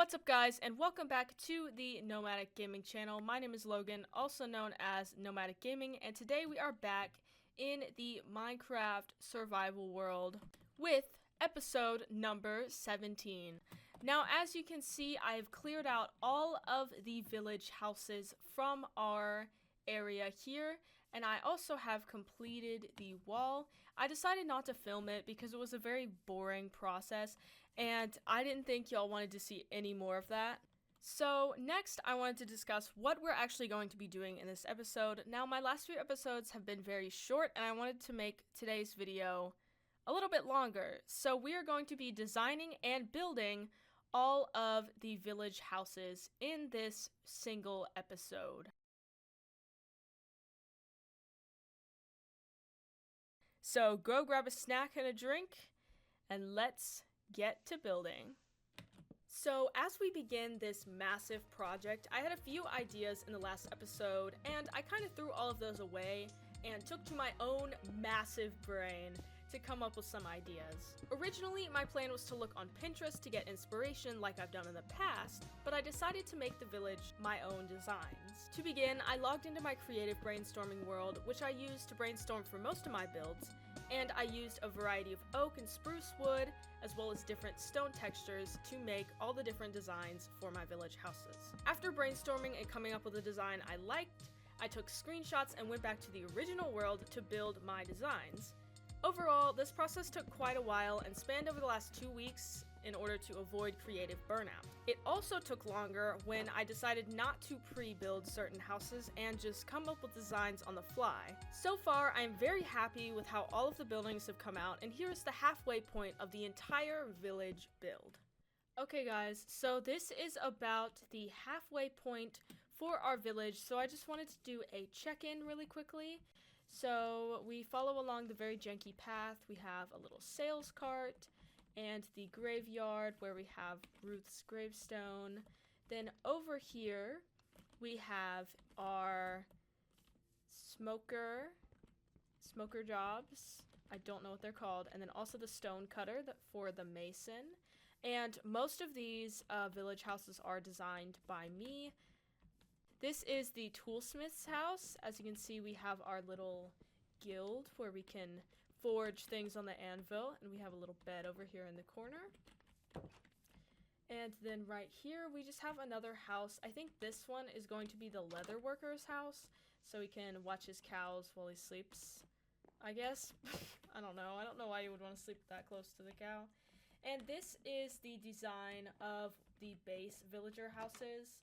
What's up guys, and welcome back to the Nomadic Gaming channel. My name is Logan, also known as Nomadic Gaming, and today we are back in the Minecraft survival world with episode number 17. Now, as you can see, I've cleared out all of the village houses from our area here, and I also have completed the wall. I decided not to film it because it was a very boring process, and I didn't think y'all wanted to see any more of that. So next, I wanted to discuss what we're actually going to be doing in this episode. Now, my last few episodes have been very short, and I wanted to make today's video a little bit longer. So we are going to be designing and building all of the village houses in this single episode. So go grab a snack and a drink, and let's get to building. So as we begin this massive project, I had a few ideas in the last episode, and I kind of threw all of those away and took to my own massive brain to come up with some ideas. Originally, my plan was to look on Pinterest to get inspiration like I've done in the past, but I decided to make the village my own designs. To begin, I logged into my creative brainstorming world, which I used to brainstorm for most of my builds, and I used a variety of oak and spruce wood, as well as different stone textures to make all the different designs for my village houses. After brainstorming and coming up with a design I liked, I took screenshots and went back to the original world to build my designs. Overall, this process took quite a while and spanned over the last 2 weeks in order to avoid creative burnout. It also took longer when I decided not to pre-build certain houses and just come up with designs on the fly. So far, I am very happy with how all of the buildings have come out, and here is the halfway point of the entire village build. Okay guys, so this is about the halfway point for our village, so I just wanted to do a check-in really quickly. So we follow along the very janky path. We have a little sales cart and the graveyard where we have Ruth's gravestone. Then over here we have our smoker jobs. I don't know what they're called. And then also the stone cutter for the mason. And most of these village houses are designed by me. This is the toolsmith's house. As you can see, we have our little guild where we can forge things on the anvil, and we have a little bed over here in the corner. And then right here, we just have another house. I think this one is going to be the leather worker's house, so he can watch his cows while he sleeps, I guess. I don't know why you would want to sleep that close to the cow. And this is the design of the base villager houses.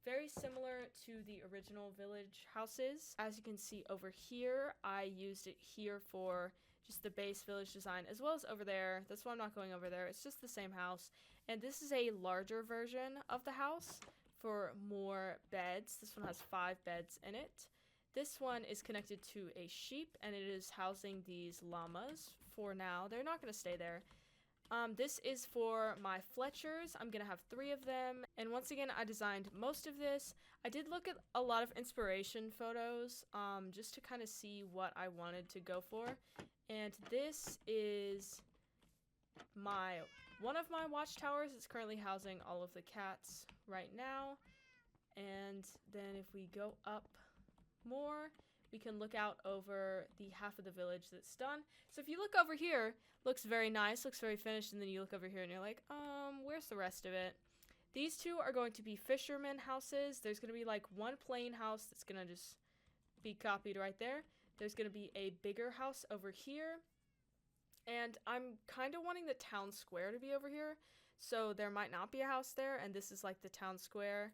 Very similar to the original village houses. As you can see over here, I used it here for just the base village design, as well as over there. That's why I'm not going over there. It's just the same house. And this is a larger version of the house for more beds. This one has 5 beds in it. This one is connected to a sheep, and it is housing these llamas for now. They're not going to stay there. This is for my Fletchers. I'm gonna have 3 of them, and once again, I designed most of this. I did look at a lot of inspiration photos, just to kind of see what I wanted to go for, and this is one of my watchtowers. It's currently housing all of the cats right now, and then if we go up more, we can look out over the half of the village that's done. So if you look over here, looks very nice, looks very finished, and then you look over here and you're like, where's the rest of it? These 2 are going to be fisherman houses. There's going to be like one plain house that's going to just be copied right there. There's going to be a bigger house over here. And I'm kind of wanting the town square to be over here. So there might not be a house there, and this is like the town square.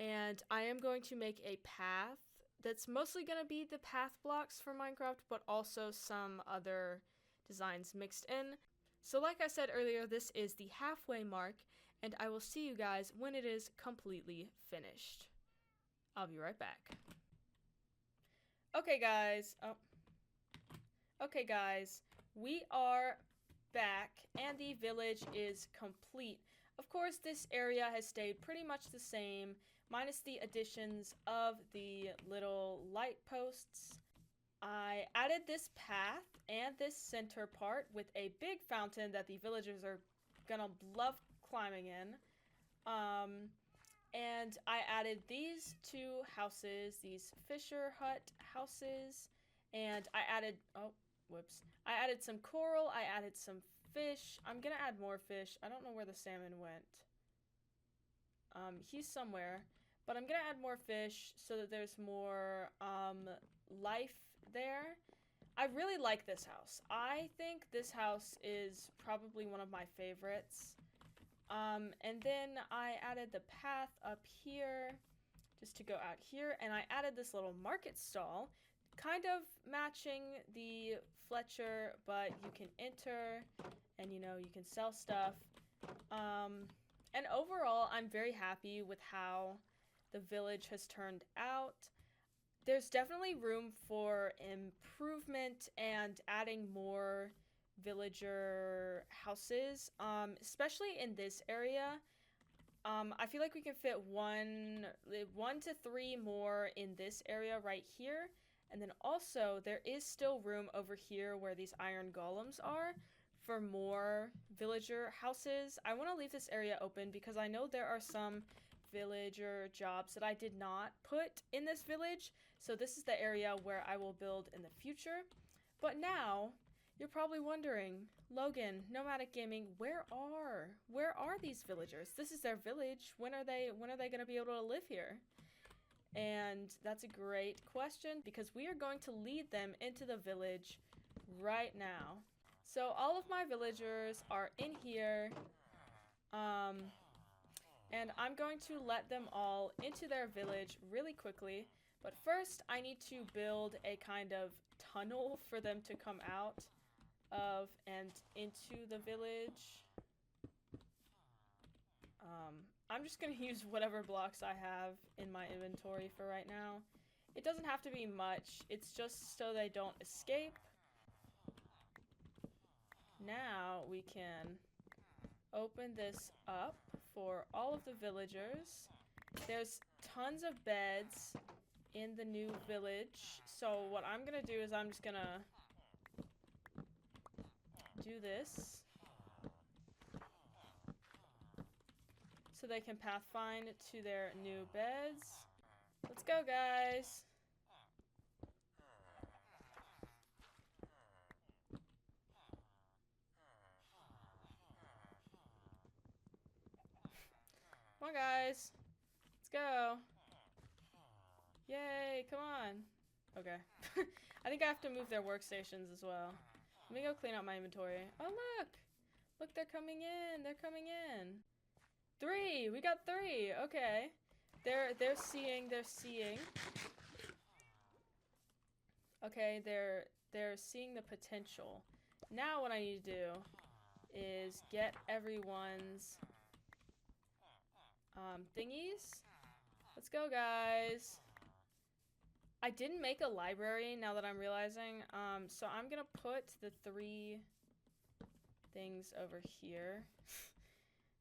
And I am going to make a path that's mostly going to be the path blocks for Minecraft, but also some other designs mixed in. So like I said earlier, this is the halfway mark, and I will see you guys when it is completely finished. I'll be right back. Okay guys, we are back, and the village is complete. Of course, this area has stayed pretty much the same, minus the additions of the little light posts. I added this path and this center part with a big fountain that the villagers are gonna love climbing in. And I added these two houses, these Fisher Hut houses, and I added, oh, whoops. I added some coral, I added some fish. I'm gonna add more fish. I don't know where the salmon went. He's somewhere, but I'm gonna add more fish so that there's more, life there. I really like this house. I think this house is probably one of my favorites. And then I added the path up here just to go out here, and I added this little market stall, kind of matching the Fletcher, but you can enter and you can sell stuff. And overall, I'm very happy with how the village has turned out. There's definitely room for improvement and adding more villager houses, especially in this area. I feel like we can fit one to three more in this area right here. And then also there is still room over here where these iron golems are for more villager houses. I want to leave this area open because I know there are some villager jobs that I did not put in this village. So this is the area where I will build in the future. But now you're probably wondering, Logan, Nomadic Gaming, where are these villagers? This is their village. When are they going to be able to live here? And that's a great question because we are going to lead them into the village right now. So all of my villagers are in here. And I'm going to let them all into their village really quickly. But first, I need to build a kind of tunnel for them to come out of and into the village. I'm just gonna use whatever blocks I have in my inventory for right now. It doesn't have to be much, it's just so they don't escape. Now we can open this up for all of the villagers. There's tons of beds in the new village. So what I'm gonna do is I'm just gonna do this so they can pathfind to their new beds. Let's go, guys. Come on, guys. Let's go. Yay, come on. Okay. I think I have to move their workstations as well. Let me go clean out my inventory. Oh, look. Look, they're coming in. They're coming in. 3. We got 3. Okay. They're seeing. Okay, they're seeing the potential. Now what I need to do is get everyone's thingies. Let's go, guys. I didn't make a library now that I'm realizing. So I'm gonna put the 3 things over here.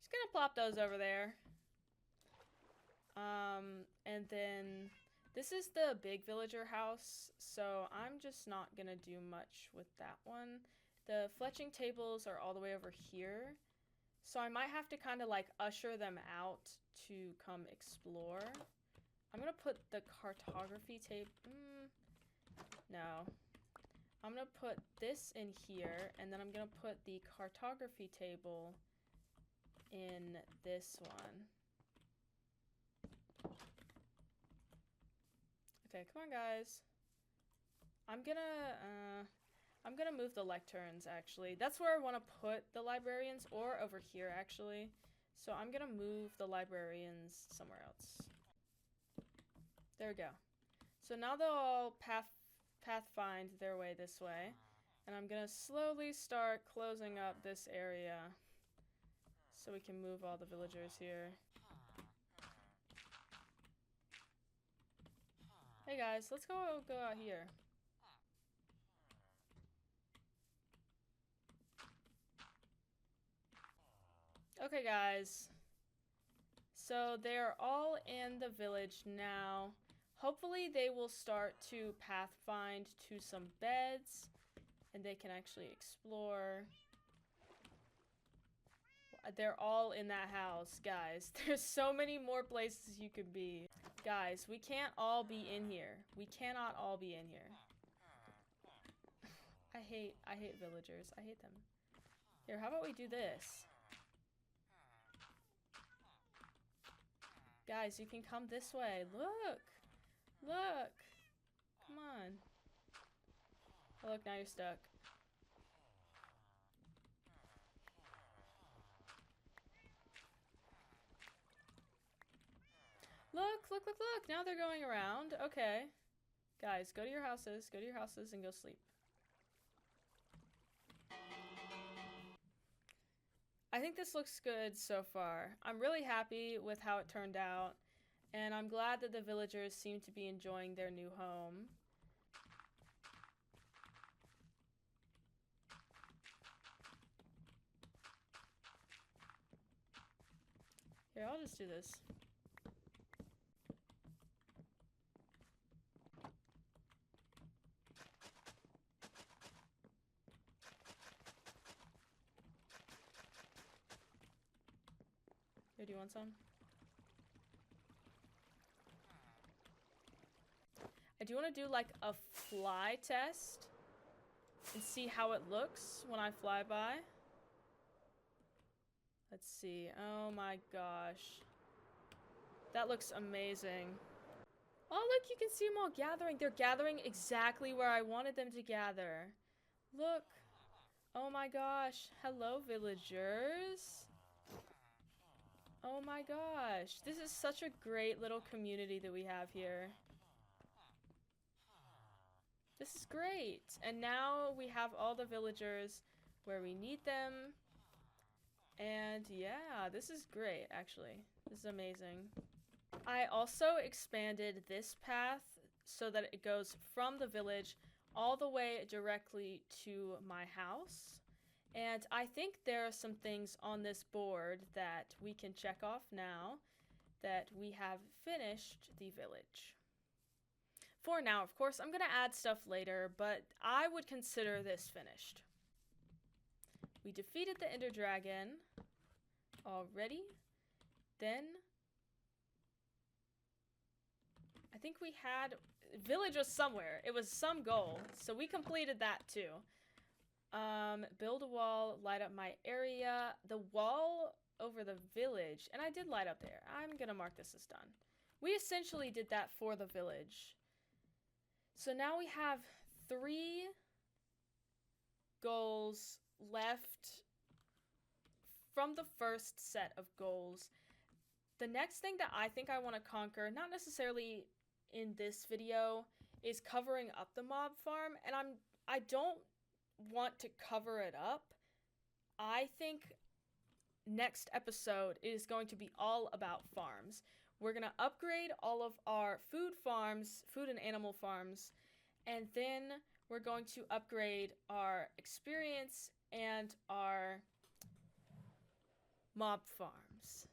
Just gonna plop those over there. And then this is the big villager house, so I'm just not gonna do much with that one. The fletching tables are all the way over here, so I might have to kind of like usher them out to come explore. I'm gonna put the cartography table. No. I'm gonna put this in here, and then I'm gonna put the cartography table in this one. Okay, come on, guys. I'm gonna move the lecterns, actually. That's where I want to put the librarians, or over here, actually. So I'm gonna move the librarians somewhere else. There we go. So now they'll all pathfind their way this way. And I'm gonna slowly start closing up this area so we can move all the villagers here. Hey guys, let's go out here. Okay, guys. So they're all in the village now. Hopefully they will start to pathfind to some beds and they can actually explore. They're all in that house, guys. There's so many more places you could be. Guys, we can't all be in here. We cannot all be in here. I hate villagers. I hate them. Here, how about we do this? Guys, you can come this way. Look! Look! Come on. Oh, look, now you're stuck. Look, look, look, look! Now they're going around. Okay. Guys, go to your houses. Go to your houses and go sleep. I think this looks good so far. I'm really happy with how it turned out, and I'm glad that the villagers seem to be enjoying their new home. Here, I'll just do this. Here, do you want some? I do want to do like a fly test and see how it looks when I fly by. Let's see. Oh my gosh. That looks amazing. Oh, look, you can see them all gathering. They're gathering exactly where I wanted them to gather. Look. Oh my gosh. Hello, villagers. Oh my gosh. This is such a great little community that we have here. This is great. And now we have all the villagers where we need them. And yeah, this is great, actually. This is amazing. I also expanded this path so that it goes from the village all the way directly to my house. And I think there are some things on this board that we can check off now that we have finished the village. For now, of course, I'm going to add stuff later, but I would consider this finished. We defeated the Ender Dragon already. Then I think we had village was somewhere. It was some goal, so we completed that too. Build a wall, light up my area, the wall over the village, and I did light up there. I'm gonna mark this as done. We essentially did that for the village. So now we have 3 goals left from the first set of goals. The next thing that I think I want to conquer, not necessarily in this video, is covering up the mob farm, and I don't want to cover it up. I think next episode is going to be all about farms. We're going to upgrade all of our food farms, food and animal farms, and then we're going to upgrade our experience and our mob farms.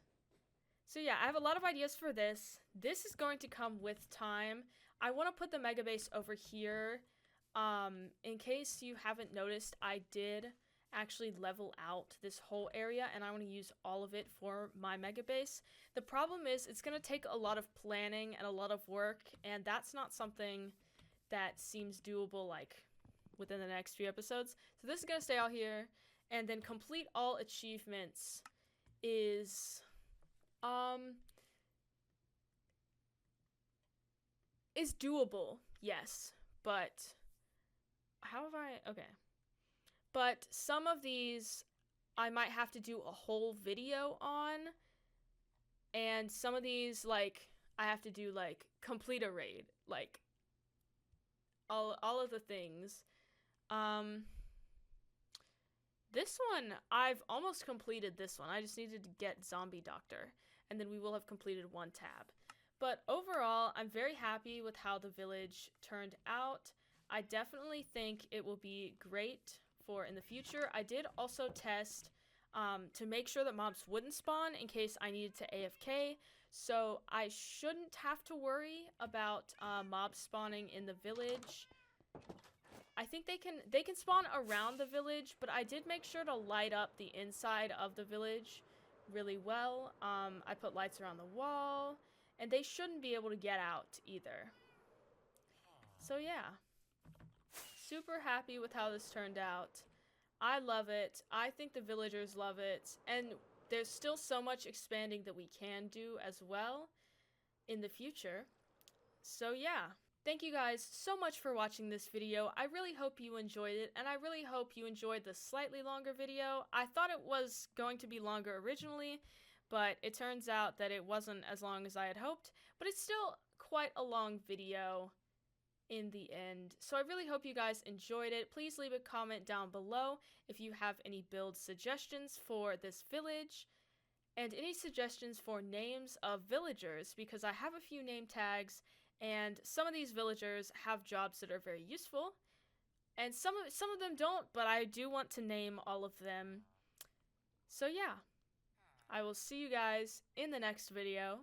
So yeah, I have a lot of ideas for this. This is going to come with time. I want to put the mega base over here. In case you haven't noticed, I did actually level out this whole area, and I want to use all of it for my mega base. The problem is it's going to take a lot of planning and a lot of work, and that's not something that seems doable like within the next few episodes. So this is going to stay out here, and then complete all achievements is doable, yes, but how have I, okay. But some of these I might have to do a whole video on, and some of these, like, I have to do, like, complete a raid, like, all of the things. This one, I've almost completed this one. I just needed to get Zombie Doctor, and then we will have completed 1 tab. But overall, I'm very happy with how the village turned out. I definitely think it will be great for in the future. I did also test to make sure that mobs wouldn't spawn in case I needed to AFK, so I shouldn't have to worry about mobs spawning in the village. I think they can spawn around the village, but I did make sure to light up the inside of the village really well. I put lights around the wall, and they shouldn't be able to get out either. So yeah, super happy with how this turned out. I love it. I think the villagers love it, and there's still so much expanding that we can do as well in the future. So yeah. Thank you guys so much for watching this video. I really hope you enjoyed it, and I really hope you enjoyed the slightly longer video. I thought it was going to be longer originally, but it turns out that it wasn't as long as I had hoped, but it's still quite a long video in the end. So I really hope you guys enjoyed it. Please leave a comment down below if you have any build suggestions for this village, and any suggestions for names of villagers, because I have a few name tags, and some of these villagers have jobs that are very useful, and some of them don't, but I do want to name all of them. So yeah, I will see you guys in the next video.